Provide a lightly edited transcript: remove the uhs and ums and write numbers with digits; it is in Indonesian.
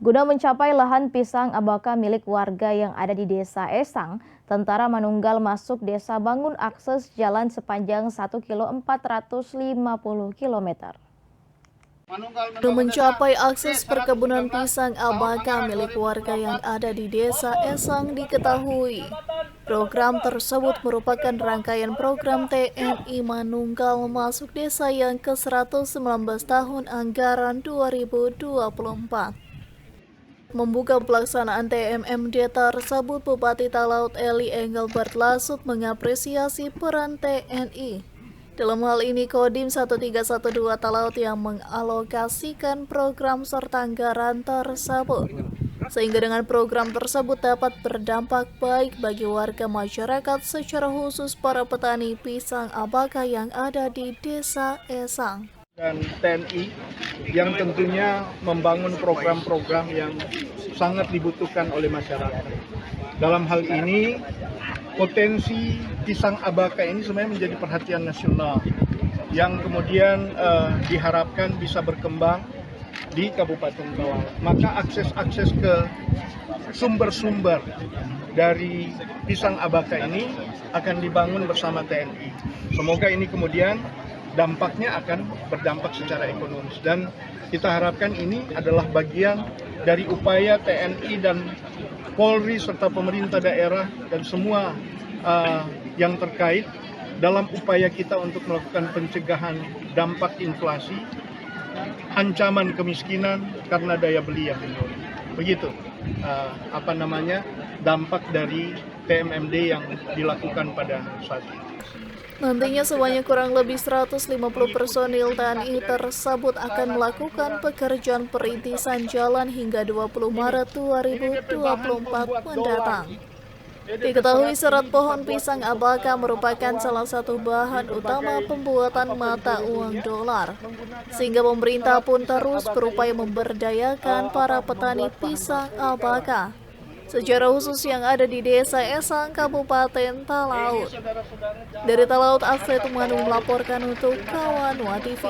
Guna mencapai lahan pisang abaka milik warga yang ada di Desa Esang, Tentara Manunggal masuk desa bangun akses jalan sepanjang 1,450 km. Untuk mencapai akses perkebunan pisang abaka milik warga yang ada di Desa Esang diketahui. Program tersebut merupakan rangkaian program TNI Manunggal masuk desa yang ke-119 tahun anggaran 2024. Membuka pelaksanaan TMMD tersebut, Bupati Talaut Eli Engelbert Lasut mengapresiasi peran TNI. Dalam hal ini Kodim 1312 Talaut yang mengalokasikan program serta anggaran tersebut. Sehingga dengan program tersebut dapat berdampak baik bagi warga masyarakat, secara khusus para petani pisang abaka yang ada di Desa Esang. Dan TNI yang tentunya membangun program-program yang sangat dibutuhkan oleh masyarakat. Dalam hal ini, potensi pisang abaka ini sebenarnya menjadi perhatian nasional yang kemudian diharapkan bisa berkembang di Kabupaten Talaut. Maka akses-akses ke sumber-sumber dari pisang abaka ini akan dibangun bersama TNI. Semoga ini kemudian dampaknya akan berdampak secara ekonomis, dan kita harapkan ini adalah bagian dari upaya TNI dan Polri serta pemerintah daerah dan semua yang terkait dalam upaya kita untuk melakukan pencegahan dampak inflasi, ancaman kemiskinan karena daya beli yang menurun. Begitu dampak dari TMMD yang dilakukan pada saat ini. Nantinya sebanyak kurang lebih 150 personil TNI tersebut akan melakukan pekerjaan perintisan jalan hingga 20 Maret 2024 mendatang. Diketahui serat pohon pisang abaka merupakan salah satu bahan utama pembuatan mata uang dolar, sehingga pemerintah pun terus berupaya memberdayakan para petani pisang abaka, secara khusus yang ada di Desa Esang, Kabupaten Talaut. Dari Talaut, Alfred Manu melaporkan untuk Kawanwa TV.